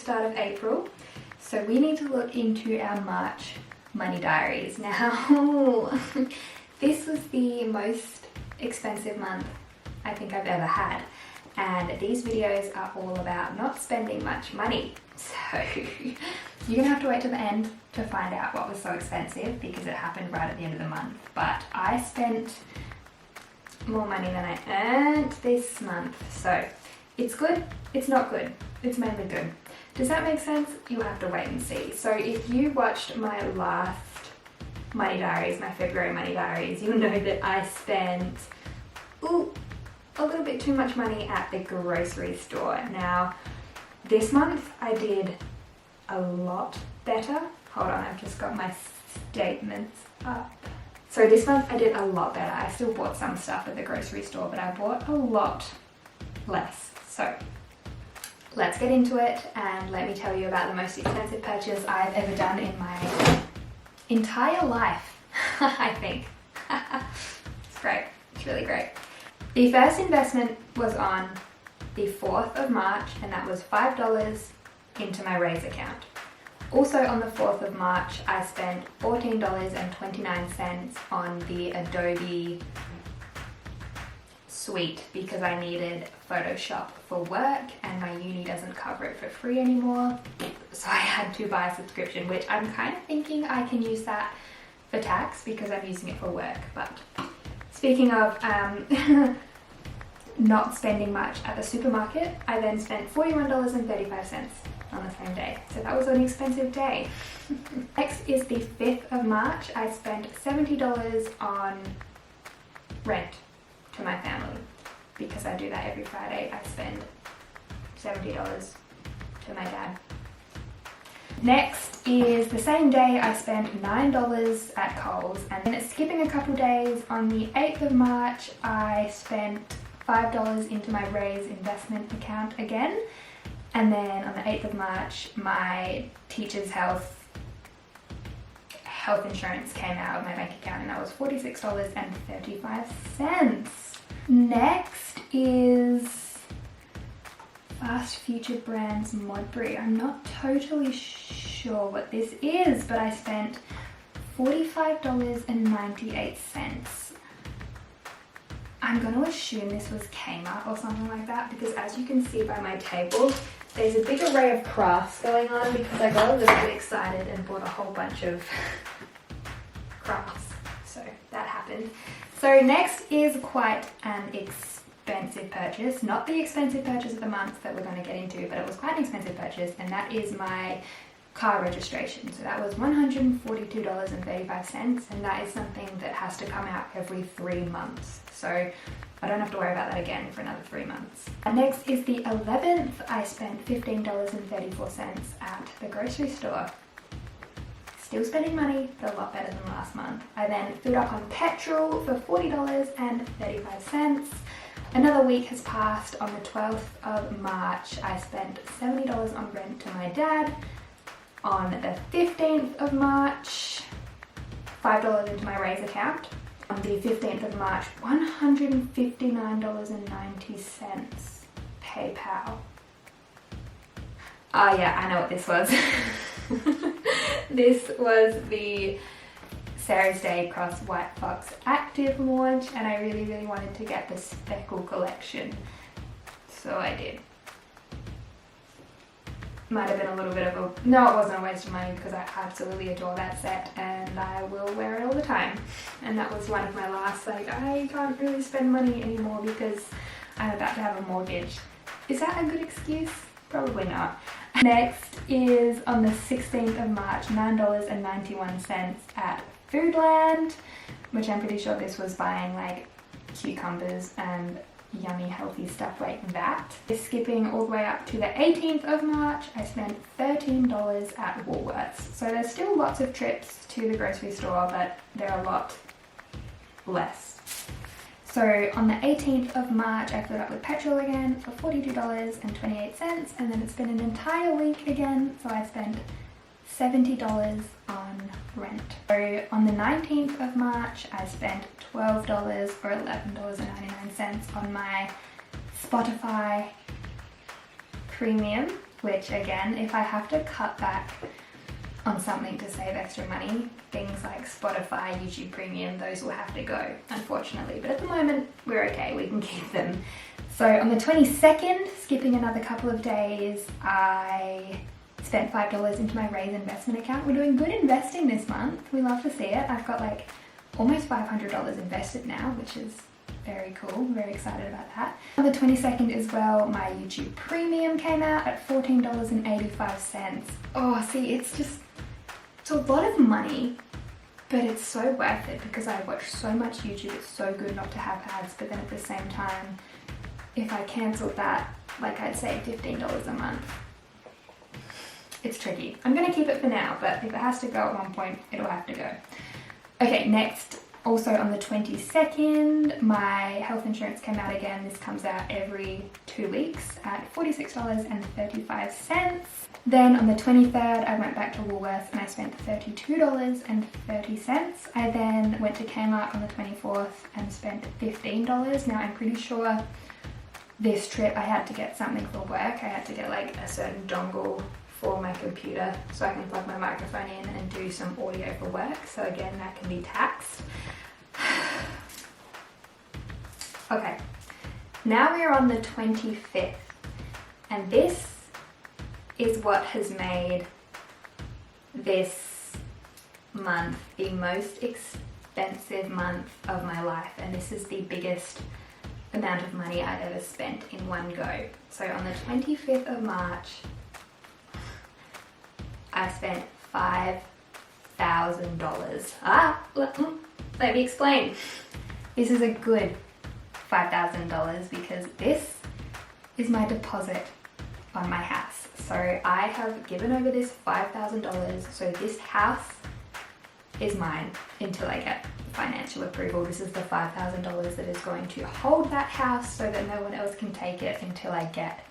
start of April, so we need to look into our March money diaries. Now, this was the most expensive month I think I've ever had, and these videos are all about not spending much money. So you're gonna have to wait to the end to find out what was so expensive, because it happened right at the end of the month. But I spent more money than I earned this month, so it's good, it's not good, it's mainly good. Does that make sense? You'll have to wait and see. So if you watched my last money diaries, my February money diaries, you'll know that I spent a little bit too much money at the grocery store. Now, this month I did a lot better. Hold on, I've just got my statements up. So this month I did a lot better. I still bought some stuff at the grocery store, but I bought a lot less. So let's get into it and let me tell you about the most expensive purchase I've ever done in my entire life, I think. It's great, it's really great. The first investment was on the 4th of March, and that was $5 into my Raiz account. Also on the 4th of March, I spent $14.29 on the Adobe suite because I needed Photoshop for work and my uni doesn't cover it for free anymore. So I had to buy a subscription, which I'm kind of thinking I can use that for tax because I'm using it for work. But speaking of not spending much at the supermarket, I then spent $41.35 on the same day. So that was an expensive day. Next is the 5th of March. I spent $70 on rent to my family because I do that every Friday. I spend $70 to my dad. Next is the same day I spent $9 at Coles, and then skipping a couple days, on the 8th of March I spent $5 into my Raiz investment account again, and then on the 8th of March my teacher's health insurance came out of my bank account, and that was $46.35. Next is Fast Future Brands Modbury. I'm not totally sure what this is, but I spent $45.98. I'm going to assume this was Kmart or something like that, because as you can see by my table, there's a big array of crafts going on because I got a little bit excited and bought a whole bunch of crafts. So that happened. So next is quite an expensive purchase, not the expensive purchase of the month that we're going to get into, but it was quite an expensive purchase, and that is my car registration. So that was $142.35, and that is something that has to come out every 3 months. So I don't have to worry about that again for another 3 months. And next is the 11th. I spent $15.34 at the grocery store. Still spending money, but a lot better than last month. I then filled up on petrol for $40.35. Another week has passed. On the 12th of March, I spent $70 on rent to my dad. On the 15th of March, $5 into my Raiz account. On the 15th of March, $159.90 PayPal. Oh yeah, I know what this was. This was the Sarah's Day Cross White Fox Active launch, and I really wanted to get the Speckle collection, so I did. Might have been a little bit of a... No, it wasn't a waste of money because I absolutely adore that set and I will wear it all the time. And that was one of my last, like, I can't really spend money anymore because I'm about to have a mortgage. Is that a good excuse? Probably not. Next is on the 16th of March, $9.91 at Foodland, which I'm pretty sure this was buying like cucumbers and yummy healthy stuff like that. Skipping all the way up to the 18th of March, I spent $13 at Woolworths. So there's still lots of trips to the grocery store, but they're a lot less. So on the 18th of March, I filled up with petrol again for $42.28, and then it's been an entire week again, so I spent $70 on rent. So on the 19th of March, I spent $12 or $11.99 on my Spotify Premium, which again, if I have to cut back on something to save extra money, things like Spotify, YouTube Premium, those will have to go, unfortunately. But at the moment, we're okay, we can keep them. So on the 22nd, skipping another couple of days, I spent $5 into my Raiz investment account. We're doing good investing this month. We love to see it. I've got like almost $500 invested now, which is very cool. I'm very excited about that. On the 22nd as well, my YouTube Premium came out at $14.85. Oh, see, it's a lot of money, but it's so worth it because I watch so much YouTube. It's so good not to have ads, but then at the same time, if I cancelled that, like I'd save $15 a month. It's tricky. I'm gonna keep it for now, but if it has to go at one point, it'll have to go. Okay, next, also on the 22nd, my health insurance came out again. This comes out every 2 weeks at $46.35. Then on the 23rd, I went back to Woolworths and I spent $32.30. I then went to Kmart on the 24th and spent $15. Now I'm pretty sure this trip I had to get something for work. I had to get like a certain dongle for my computer so I can plug my microphone in and do some audio for work. So again, that can be taxed. Okay, now we are on the 25th, and this is what has made this month the most expensive month of my life, and this is the biggest amount of money I've ever spent in one go. So on the 25th of March, I spent $5,000. Let me explain. This is a good $5,000 because this is my deposit on my house. So I have given over this $5,000, so this house is mine until I get financial approval. This is the $5,000 that is going to hold that house so that no one else can take it until I get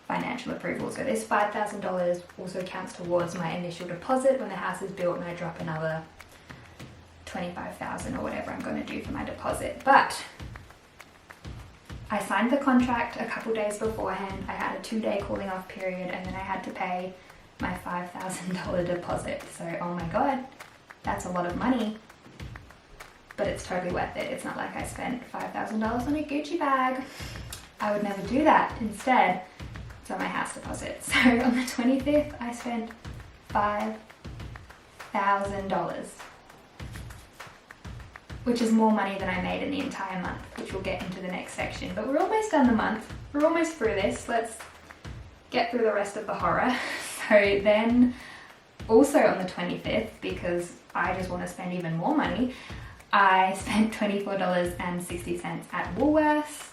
financial approval. So this $5,000 also counts towards my initial deposit when the house is built and I drop another $25,000 or whatever I'm going to do for my deposit. But I signed the contract a couple days beforehand. I had a 2-day cooling off period and then I had to pay my $5,000 deposit. So oh my god, that's a lot of money, but it's totally worth it. It's not like I spent $5,000 on a Gucci bag. I would never do that. Instead, on my house deposit. So on the 25th, I spent $5,000, which is more money than I made in the entire month, which we'll get into the next section. But we're almost done the month. We're almost through this. Let's get through the rest of the horror. So then, also on the 25th, because I just want to spend even more money, I spent $24.60 at Woolworths.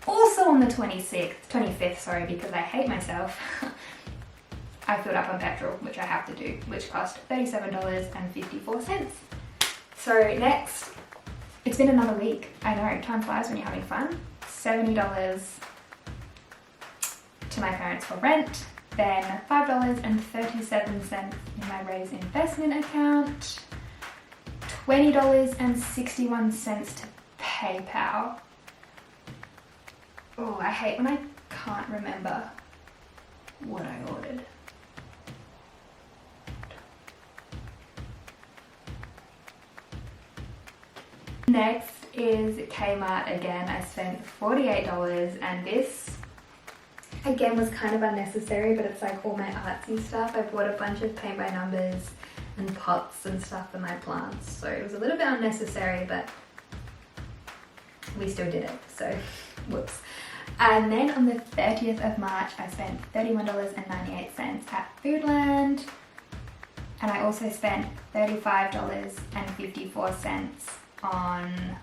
Also on the 25th, sorry, because I hate myself, I filled up on petrol, which I have to do, which cost $37.54. So next, it's been another week. I know, time flies when you're having fun. $70 to my parents for rent, then $5.37 in my Raiz investment account, $20.61 to PayPal. Oh, I hate when I can't remember what I ordered. Next is Kmart again. I spent $48 and this again was kind of unnecessary, but it's like all my artsy stuff. I bought a bunch of paint by numbers and pots and stuff for my plants. So it was a little bit unnecessary, but we still did it, so whoops. And then on the 30th of March, I spent $31.98 at Foodland. And I also spent $35.54 on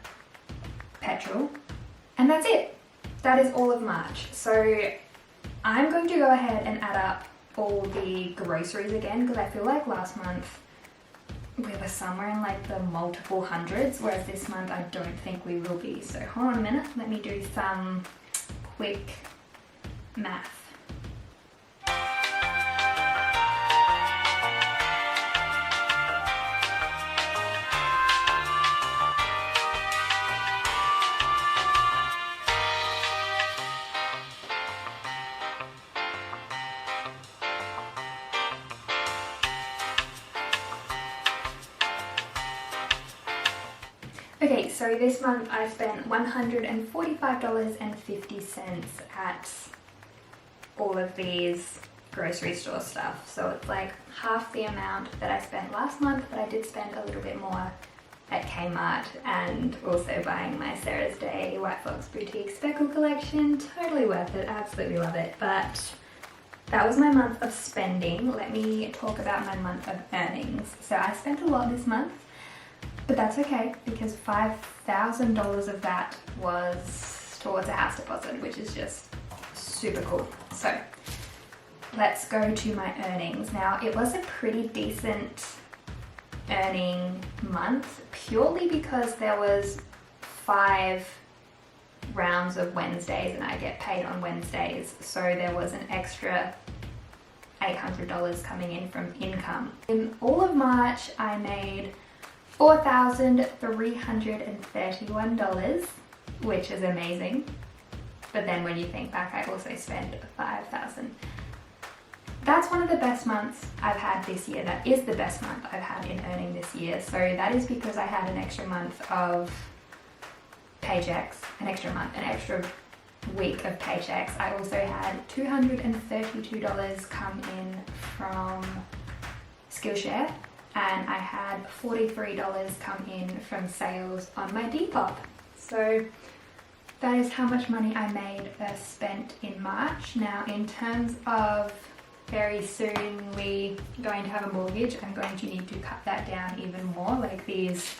petrol. And that's it. That is all of March. So I'm going to go ahead and add up all the groceries again, because I feel like last month we were somewhere in like the multiple hundreds, whereas this month I don't think we will be. So hold on a minute, let me do some quick math. so this month I spent $145.50 at all of these grocery store stuff. So it's like half the amount that I spent last month, but I did spend a little bit more at Kmart and also buying my Sarah's Day White Fox Boutique Speckle collection. Totally worth it, absolutely love it. But that was my month of spending. Let me talk about my month of earnings. So I spent a lot this month, but that's okay because $5,000 of that was towards a house deposit, which is just super cool. So let's go to my earnings. Now, it was a pretty decent earning month purely because there was 5 rounds of Wednesdays and I get paid on Wednesdays, so there was an extra $800 coming in from income. In all of March I made $4,331, which is amazing, but then when you think back I also spent $5,000. That's one of the best months I've had this year. That is the best month I've had in earning this year. So that is because I had an extra month of paychecks, an extra week of paychecks. I also had $232 come in from Skillshare, and I had $43 come in from sales on my Depop. So that is how much money I made spent in March. Now, in terms of very soon we going to have a mortgage, I'm going to need to cut that down even more. Like these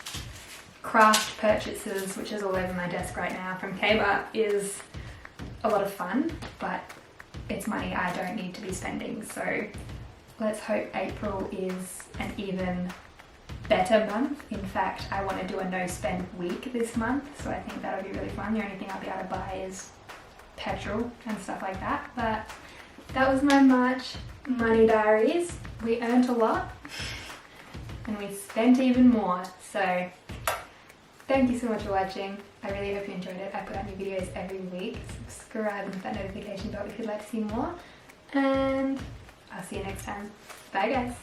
craft purchases, which is all over my desk right now from Kmart, is a lot of fun, but it's money I don't need to be spending. So let's hope April is an even better month. In fact, I want to do a no spend week this month, so I think that'll be really fun. The only thing I'll be able to buy is petrol and stuff like that. But that was my March money diaries. We earned a lot and we spent even more. So thank you so much for watching. I really hope you enjoyed it. I put out new videos every week. Subscribe and hit that notification bell if you'd like to see more. And I'll see you next time. Bye guys.